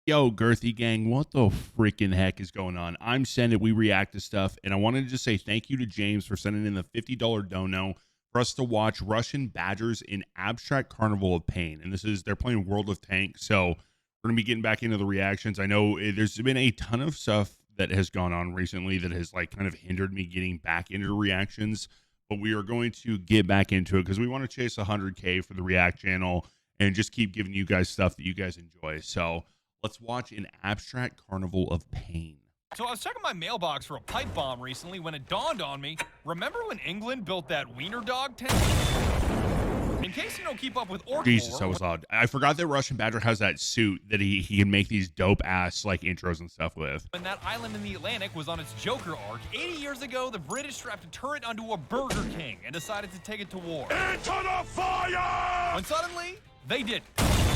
Yo, girthy gang, what the freaking heck is going on? I'm Sendit. We react to stuff, and I wanted to just say thank you to James for sending in the $50 dono for us to watch Russian Badgers in Abstract Carnival of Pain. And they're playing World of Tanks, so we're gonna be getting back into the reactions. I know there's been a ton of stuff that has gone on recently that has like kind of hindered me getting back into reactions, but we are going to get back into it because we want to chase 100K for the React channel and just keep giving you guys stuff that you guys enjoy. So let's watch an Abstract Carnival of Pain. So I was checking my mailbox for a pipe bomb recently when it dawned on me, remember when England built that wiener dog tank? In case you don't keep up with Orc Jesus, lore, that was odd. I forgot that Russian Badger has that suit that he can make these dope ass like intros and stuff with. when that island in the Atlantic was on its Joker arc, 80 years ago, the British strapped a turret onto a Burger King and decided to take it to war. Into the fire! When suddenly, they didn't.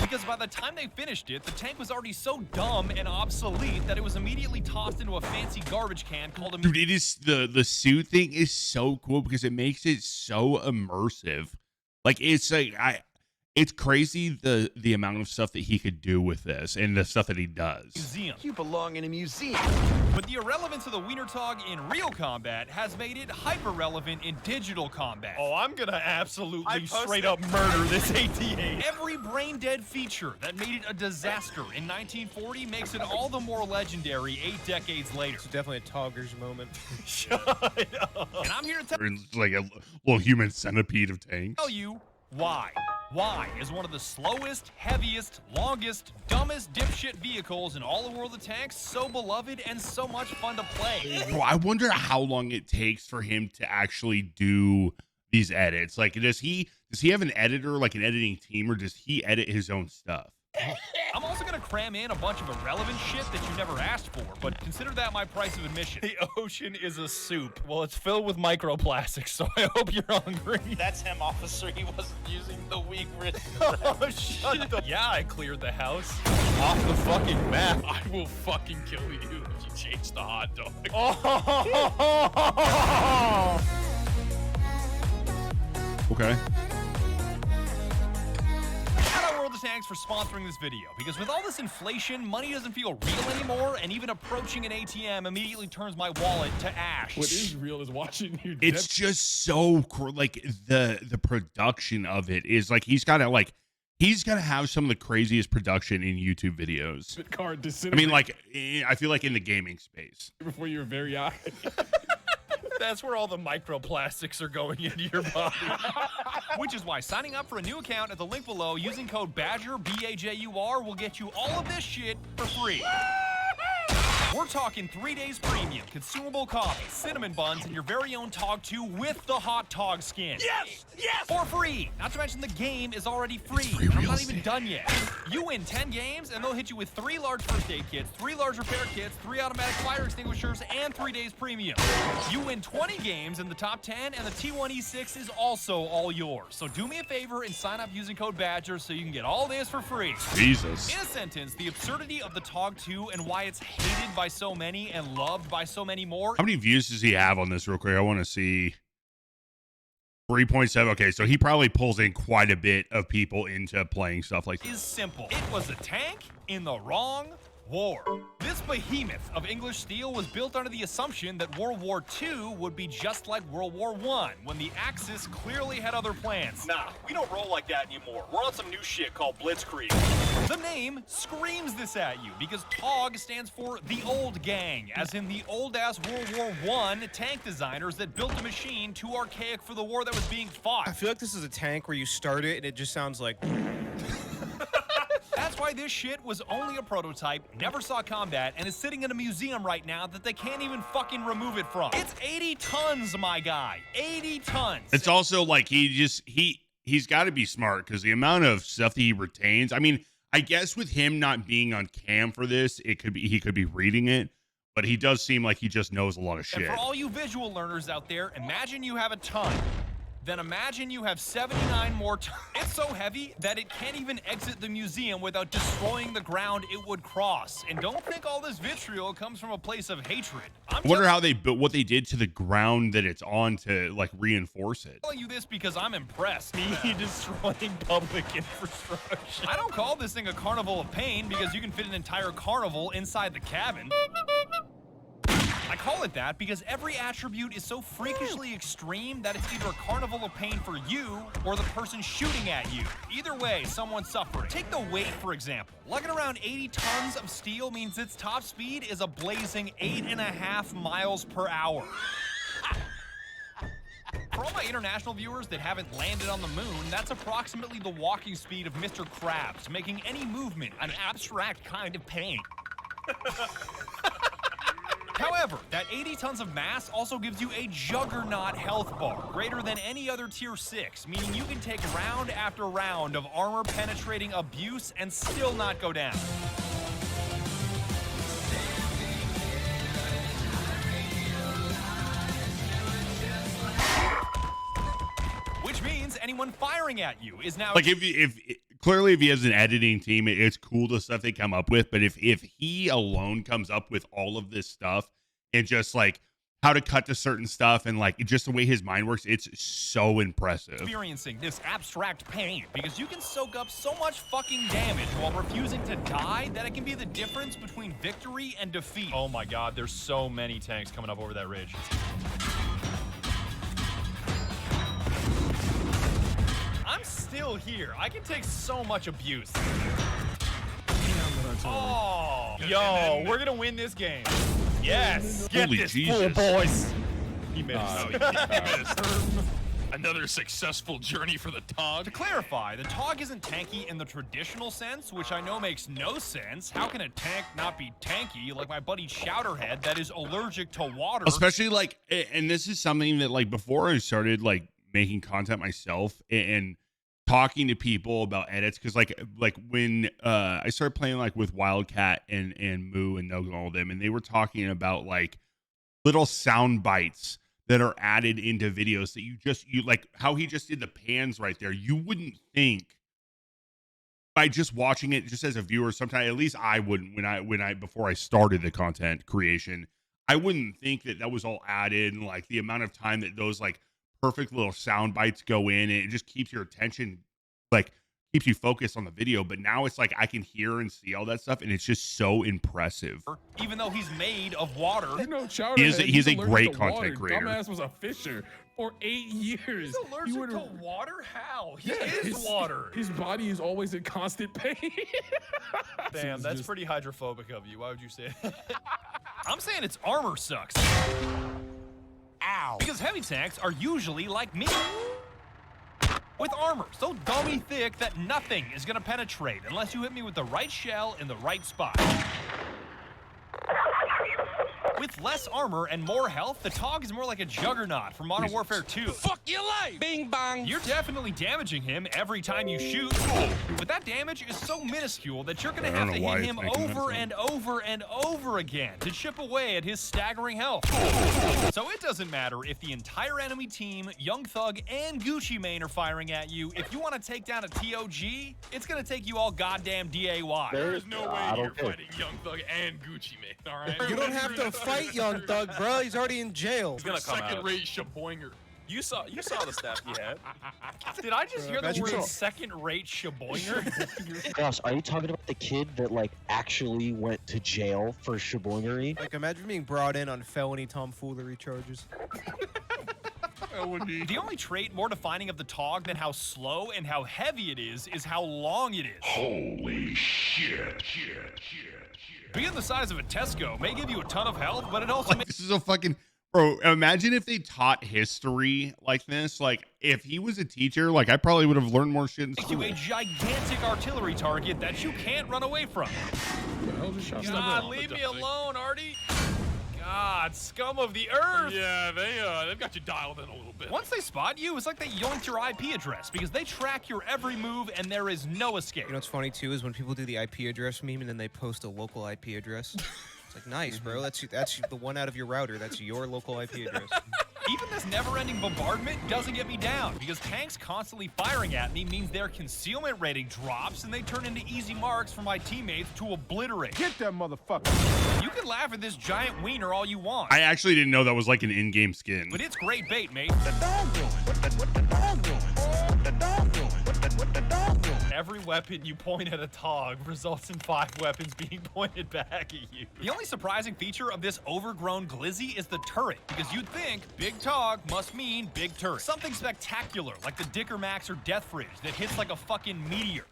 Because by the time they finished it, the tank was already so dumb and obsolete that it was immediately tossed into a fancy garbage can called a... Dude, it is the suit thing is so cool because it makes it so immersive. Like it's crazy the amount of stuff that he could do with this and the stuff that he does. museum. You belong in a museum. But the irrelevance of the wiener dog in real combat has made it hyper-relevant in digital combat. Oh, I'm gonna absolutely posted- straight up murder this AT-8. Every brain-dead feature that made it a disaster in 1940 makes it all the more legendary 8 decades later. It's definitely a Toggers moment. Shut up. And I'm here to It's like a little human centipede of tanks. tell you why. Why is one of the slowest, heaviest, longest, dumbest dipshit vehicles in all the World of Tanks so beloved and so much fun to play? Bro, I wonder how long it takes for him to actually do these edits. Like, does he have an editor, like an editing team, or does he edit his own stuff? I'm also gonna cram in a bunch of irrelevant shit that you never asked for, but consider that my price of admission. The ocean is a soup. Well, it's filled with microplastics, so I hope you're hungry. That's him, officer. He wasn't using the weak wrist. Oh, shut the... Yeah, I cleared the house. Off the fucking map. I will fucking kill you if you change the hot dog. Oh! Okay. Shout out World of Tanks for sponsoring this video, because with all this inflation, money doesn't feel real anymore, and even approaching an ATM immediately turns my wallet to ash. What is real is watching you. It's just so cool. Like the production of it is like he's gotta have some of the craziest production in YouTube videos. Card I mean, like I feel like in the gaming space. before your very eye. That's where all the microplastics are going into your body. Which is why signing up for a new account at the link below using code BADGER, B-A-J-U-R, will get you all of this shit for free. We're talking 3 days premium, consumable coffee, cinnamon buns, and your very own Tog 2 with the hot Tog skin. Yes! Yes! For free! Not to mention the game is already free. free And I'm real not even estate. done yet. You win 10 games, and they'll hit you with 3 large first aid kits, 3 large repair kits, 3 automatic fire extinguishers, and 3 days premium. You win 20 games in the top 10, and the T1E6 is also all yours. So do me a favor and sign up using code BADGER so you can get all this for free. Jesus. In a sentence, the absurdity of the Tog 2 and why it's hated by so many and loved by so many more How many views does he have on this real quick? I want to see. 3.7. Okay, so he probably pulls in quite a bit of people into playing stuff like is simple. It was a tank in the wrong war. This behemoth of English steel was built under the assumption that World War II would be just like World War I, when the Axis clearly had other plans. Nah, we don't roll like that anymore. We're on some new shit called Blitzkrieg. The name screams this at you because TOG stands for the old gang, as in the old-ass World War I tank designers that built a machine too archaic for the war that was being fought. I feel like this is a tank where you start it and it just sounds like... That's why this shit was only a prototype, never saw combat, and is sitting in a museum right now that they can't even fucking remove it from. It's 80 tons, my guy. 80 tons. It's also like he's got to be smart because the amount of stuff that he retains. I mean, I guess with him not being on cam for this, he could be reading it, but he does seem like he just knows a lot of And shit. for all you visual learners out there, imagine you have a ton. then imagine you have 79 more tons. It's so heavy that it can't even exit the museum without destroying the ground it would cross. And don't think all this vitriol comes from a place of hatred. I wonder how they built, what they did to the ground that it's on to like reinforce it. I'm telling you this because I'm impressed. Me destroying public infrastructure. I don't call this thing a carnival of pain because you can fit an entire carnival inside the cabin. I call it that because every attribute is so freakishly extreme that it's either a carnival of pain for you or the person shooting at you. Either way, someone's suffering. Take the weight, for example. Lugging around 80 tons of steel means its top speed is a blazing 8.5 miles per hour. For all my international viewers that haven't landed on the moon, that's approximately the walking speed of Mr. Krabs, making any movement an abstract kind of pain. However, that 80 tons of mass also gives you a juggernaut health bar, greater than any other tier 6, meaning you can take round after round of armor-penetrating abuse and still not go down. Which means anyone firing at you is now... Like if clearly if he has an editing team, it's cool the stuff they come up with. But if he alone comes up with all of this stuff and just like how to cut to certain stuff and like just the way his mind works, it's so impressive. Experiencing this abstract pain because you can soak up so much fucking damage while refusing to die that it can be the difference between victory and defeat. Oh my god, there's so many tanks coming up over that ridge. I'm still here. I can take so much abuse. Oh, Yo, we're gonna win this game. Yes. Get Holy this Jesus. fool, boys. He missed. Another successful journey for the Tog. To clarify, the Tog isn't tanky in the traditional sense, which I know makes no sense. How can a tank not be tanky like my buddy Chowderhead that is allergic to water? Especially like, and this is something that like before I started like making content myself and talking to people about edits, because like when I started playing like with Wildcat and Moo and Nogo and all of them, and they were talking about like little sound bites that are added into videos that you like how he just did the pans right there. You wouldn't think by just watching it just as a viewer, sometimes at least I wouldn't when I before I started the content creation, I wouldn't think that was all added, and like the amount of time that those like perfect little sound bites go in, and it just keeps your attention, like keeps you focused on the video. But now it's like I can hear and see all that stuff, and it's just so impressive. Even though he's made of water. You know, He's a great allergic to content water. creator. Dumbass was a fisher for 8 years. He's allergic to water? How? He is his, water. His body is always in constant pain. Damn, It's that's just- pretty hydrophobic of you. Why would you say that? I'm saying its armor sucks. Ow. Because heavy tanks are usually like me. With armor so dummy thick that nothing is gonna penetrate unless you hit me with the right shell in the right spot. With less armor and more health, the Tog is more like a juggernaut from Modern Warfare 2. Fuck your life! Bing bang! You're definitely damaging him every time you shoot, but that damage is so minuscule that you're gonna I have don't to know why hit it's him making that over sound. and over and over again to chip away at his staggering health. So it doesn't matter if the entire enemy team, Young Thug, and Gucci Mane are firing at you. If you want to take down a TOG, it's gonna take you all goddamn DAY. There's no way you're fighting Young Thug and Gucci Mane, all right? You don't have to fight Young Thug, bro. He's already in jail. He's gonna come out. Second-rate Shaboinger. You saw the stuff he had. Did I just hear the Imagine word so. second-rate shaboinger? Gosh, are you talking about the kid that like actually went to jail for shaboingery? Like, imagine being brought in on felony tomfoolery charges. The only trait more defining of the Tog than how slow and how heavy it is how long it is. Holy shit. Being the size of a Tesco may give you a ton of health, but it also makes This is a fucking bro. Imagine if they taught history like this. Like if he was a teacher, like I probably would have learned more shit in you school. a gigantic artillery target that you can't run away from. The hell just shot God, someone? leave me alone, Artie. God, scum of the earth. Yeah, they've got you dialed in a little bit. Once they spot you, it's like they yoinked your IP address because they track your every move and there is no escape. You know what's funny too is when people do the IP address meme and then they post a local IP address. It's like, nice, bro. That's the one out of your router. That's your local IP address. Even this never-ending bombardment doesn't get me down, because tanks constantly firing at me means their concealment rating drops and they turn into easy marks for my teammates to obliterate. Get that motherfucker. You can laugh at this giant wiener all you want, I actually didn't know that was like an in-game skin. but it's great bait, mate. The dog doing? What the dog doing? The dog doing? What the dog doing? Every weapon you point at a Tog results in 5 weapons being pointed back at you. The only surprising feature of this overgrown glizzy is the turret, because you'd think big Tog must mean big turret. Something spectacular, like the Dicker Max or Death Fridge that hits like a fucking meteor.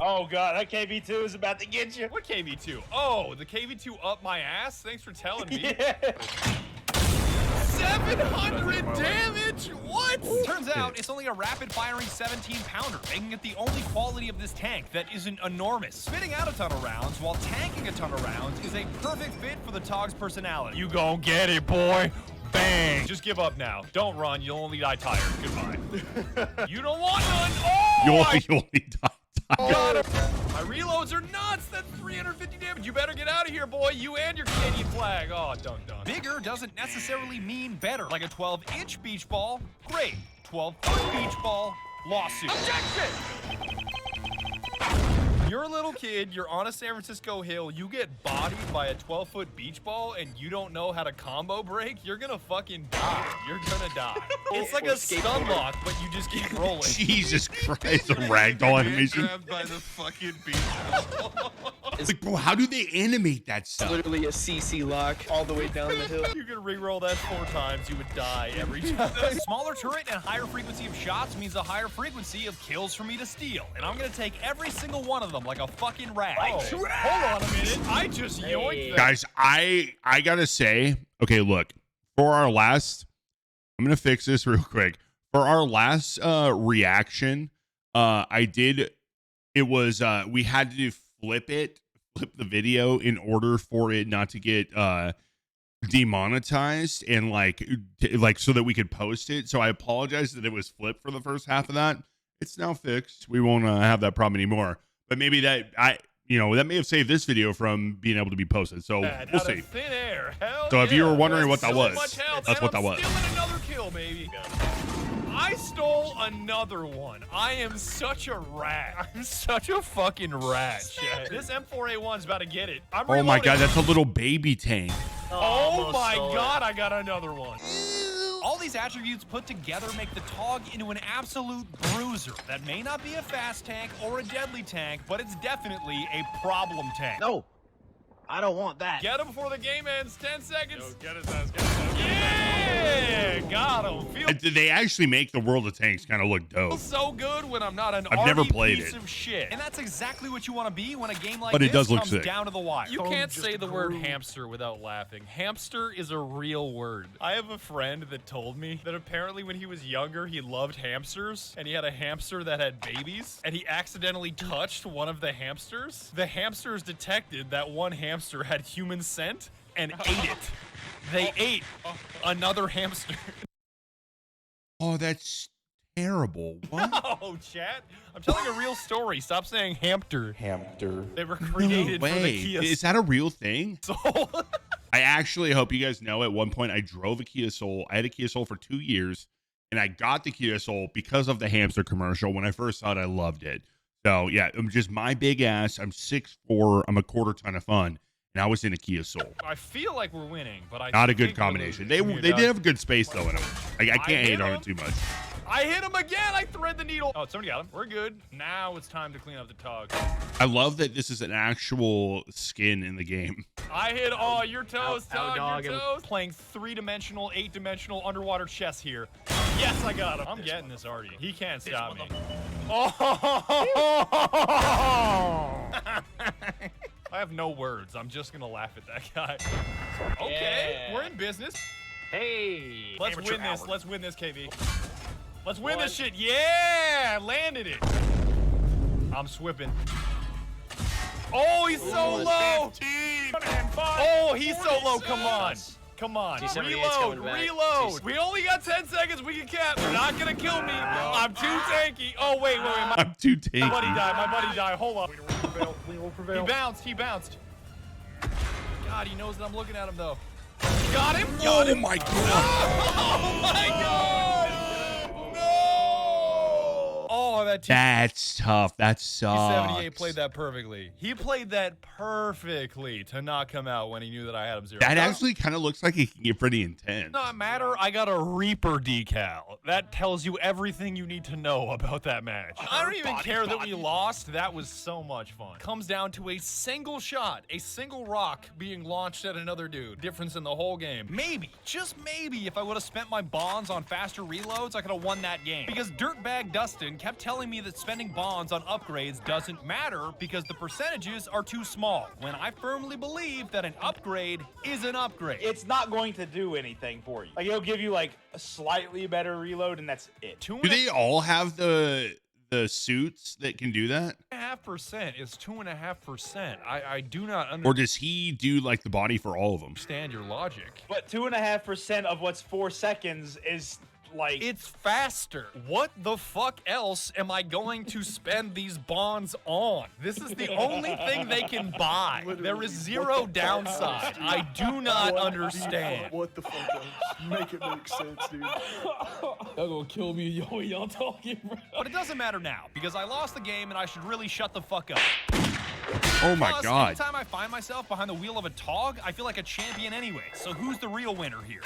Oh god, that KB2 is about to get you. What KV2? Oh, the KV2 up my ass? Thanks for telling me. Yeah. 700 damage? What? Turns out it's only a rapid-firing 17-pounder, making it the only quality of this tank that isn't enormous. Spitting out a ton of rounds while tanking a ton of rounds is a perfect fit for the Tog's personality. You gon' get it, boy. Bang. Just give up now. Don't run. You'll only die tired. Goodbye. You don't want none. Oh, You I only die. got him. My reloads are nuts. That's 350 damage. You better get out of here, boy. You and your Canadian flag. Oh, done. Bigger doesn't necessarily mean better. Like a 12-inch beach ball, great. 12-foot beach ball, lawsuit. Objection! You're a little kid, you're on a San Francisco hill, you get bodied by a 12-foot beach ball, and you don't know how to combo break, you're gonna fucking die. You're gonna die. It's like a stun lock, but you just keep rolling. Jesus Christ, a ragdoll animation. Grabbed by the fucking beach ball. Like, bro, how do they animate that stuff? Literally a CC lock all the way down the hill. You could re-roll that 4 times, you would die every time. Smaller turret and higher frequency of shots means a higher frequency of kills for me to steal. And I'm gonna take every single one of them like a fucking rat. Oh, hold on a minute. I just yoinked that. Guys, I gotta say, okay, look, for our last, I'm gonna fix this real quick. For our last reaction, we had to flip the video in order for it not to get demonetized and like so that we could post it. So I apologize that it was flipped for the first half of that. It's now fixed. We won't have that problem anymore. But maybe that may have saved this video from being able to be posted. So we'll see. Thin air. Hell So if you yeah. were wondering what that So was, much health, that's and what that was. I'm stealing another kill, baby. I stole another one. I am such a rat. I'm such a fucking rat. Shit. This M4A1 is about to get it. I'm Oh my reloading. god, that's a little baby tank. Oh my god, I got another one. All these attributes put together make the Tog into an absolute bruiser that may not be a fast tank or a deadly tank, but it's definitely a problem tank. No, I don't want that. Get him before the game ends. 10 seconds. Yo, get his ass, get his ass. Yeah, got him. Feels They actually make the World of Tanks kind of look dope. so good when I'm not an I've never arty played piece it. of shit. And that's exactly what you want to be when a game like But it this does look comes sick. down to the wire. You can't say the word hamster without laughing. Hamster is a real word. I have a friend that told me that apparently when he was younger, he loved hamsters, and he had a hamster that had babies, and he accidentally touched one of the hamsters. The hamsters detected that one hamster had human scent and ate it. They ate another hamster. Oh, that's terrible. What? Oh, chat. I'm telling a real story. Stop saying hamster. Hamster. They were No created for the way. Kia Is that a real thing? Soul. I actually hope you guys know at one point I drove a Kia Soul. I had a Kia Soul for 2 years, and I got the Kia Soul because of the hamster commercial. When I first saw it, I loved it. So, yeah, I'm just my big ass. I'm 6'4". I'm a quarter ton of fun. And I was in a Kia Soul. I feel like we're winning, but I Not a good think we're combination. losing. They did have a good space, though, in them. I can't hit hate on him. it too much. I hit him again. I thread the needle. Oh, somebody got him. We're good. Now it's time to clean up the Tog. I love that this is an actual skin in the game. I hit all your toes, Ow, Tog, dog, your toes. Playing 3-dimensional, 8-dimensional underwater chess here. Yes, I got him. I'm getting this already. He can't stop me. Oh! I have no words. I'm just gonna laugh at that guy. Okay, Yeah. we're in business. Hey. Let's win this. Let's win this, KB. Let's win this shit. Yeah, landed it. I'm swipping. Oh, he's so low. Oh, he's so low. Come on. Come on. T-78's Reload. coming back. Reload. We only got 10 seconds. We can cap. They're not going to kill me. I'm too tanky. Oh, wait. My I'm too tanky. buddy died. My buddy died. Hold up. We will prevail. He bounced. He bounced. God, he knows that I'm looking at him, though. Got him. Got him. my God. Oh my God. No. Oh, that team. That's tough. That sucks. 78 played that perfectly. He played that perfectly to not come out when he knew that I had him 0. That actually kind of looks like it can get pretty intense. Not matter. I got a Reaper decal. That tells you everything you need to know about that match. I don't even care that we lost. That was so much fun. Comes down to a single shot, a single rock being launched at another dude. Difference in the whole game. Maybe, just maybe, if I would have spent my bonds on faster reloads, I could have won that game. Because Dirtbag Dustin kept telling me that spending bonds on upgrades doesn't matter because the percentages are too small. When I firmly believe that an upgrade is an upgrade. It's not going to do anything for you. Like, it'll give you, like, a slightly better reload, and that's it. Do they all have the suits that can do that? 2.5% is 2.5%. I do not Or does he do like the body for all of them? understand your logic. But 2.5% of what's 4 seconds is, like... It's faster. What the fuck else am I going to spend these bonds on? This is the only thing they can buy. There is zero downside. I do not understand. What the fuck? Make it make sense, dude. Y'all gonna kill me, yo, y'all talking, bro. But it doesn't matter now, because I lost the game and I should really shut the fuck up. Oh my Plus, God. anytime I find myself behind the wheel of a TOG, I feel like a champion anyway. So who's the real winner here?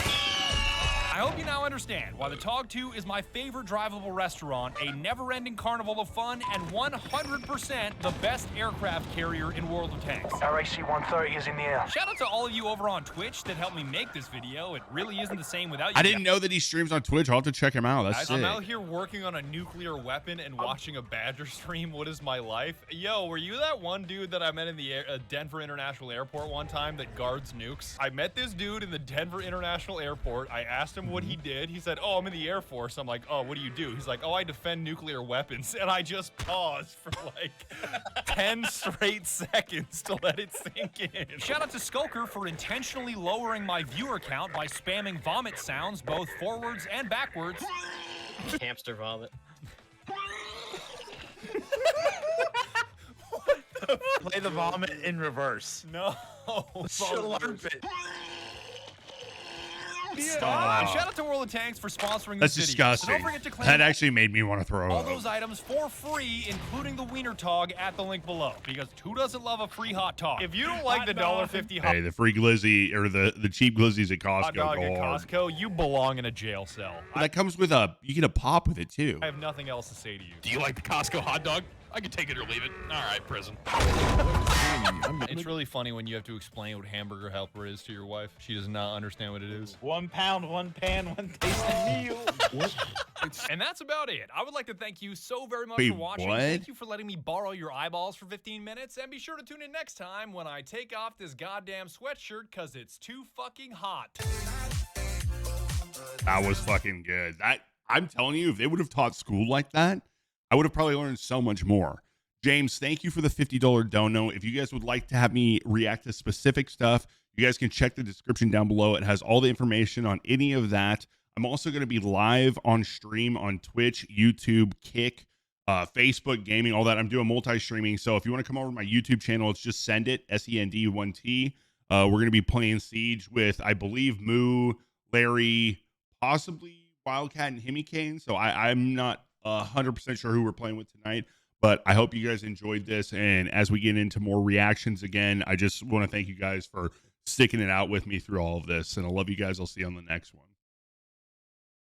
I hope you now understand why the TOG 2 is my favorite drivable restaurant, a never-ending carnival of fun, and 100% the best aircraft carrier in World of Tanks. RAC-130 is in the air. Shout out to all of you over on Twitch that helped me make this video. It really isn't the same without you. I didn't know that he streams on Twitch. I'll have to check him out. That's I'm sick. out here working on a nuclear weapon and watching a Badger stream. What is my life? Yo, were you that one dude that I met in the Denver International Airport one time that guards nukes? I met this dude in the Denver International Airport. I asked him what he did. He said, oh, I'm in the Air Force. I'm like, oh, what do you do? He's like, oh, I defend nuclear weapons. And I just paused for like 10 straight seconds to let it sink in. Shout out to Skulker for intentionally lowering my viewer count by spamming vomit sounds both forwards and backwards. Hamster vomit. Play the vomit in reverse. No. Slurp it. Shout out to World of Tanks for sponsoring That's this video. So disgusting. don't forget to claim That actually made me want to throw all up. those items for free, including the Wiener Tog at the link below. Because who doesn't love a free hot tog? If you don't like the $1.50 hot Hey, the free glizzy or the cheap glizzies at Costco dog go at hard. Costco, you belong in a jail cell. That comes with you get a pop with it too. I have nothing else to say to you. Do you like the Costco hot dog? I can take it or leave it. All right, prison. It's really funny when you have to explain what hamburger helper is to your wife. She does not understand what it is. 1 pound, 1 pan, 1 tasty meal. And that's about it. I would like to thank you so very much Wait, for watching. what? Thank you for letting me borrow your eyeballs for 15 minutes. And be sure to tune in next time when I take off this goddamn sweatshirt because it's too fucking hot. That was fucking good. I'm telling you, if they would have taught school like that, I would have probably learned so much more. James, thank you for the $50 dono. If you guys would like to have me react to specific stuff, you guys can check the description down below. It has all the information on any of that. I'm also going to be live on stream on Twitch, YouTube, Kick, Facebook, gaming, all that. I'm doing multi-streaming. So if you want to come over to my YouTube channel, it's just Send It, SEND1T. We're going to be playing Siege with, I believe, Moo, Larry, possibly Wildcat and Himikane. So I'm not 100% sure who we're playing with tonight, but I hope you guys enjoyed this. And as we get into more reactions again, I just want to thank you guys for sticking it out with me through all of this. And I love you guys. I'll see you on the next one.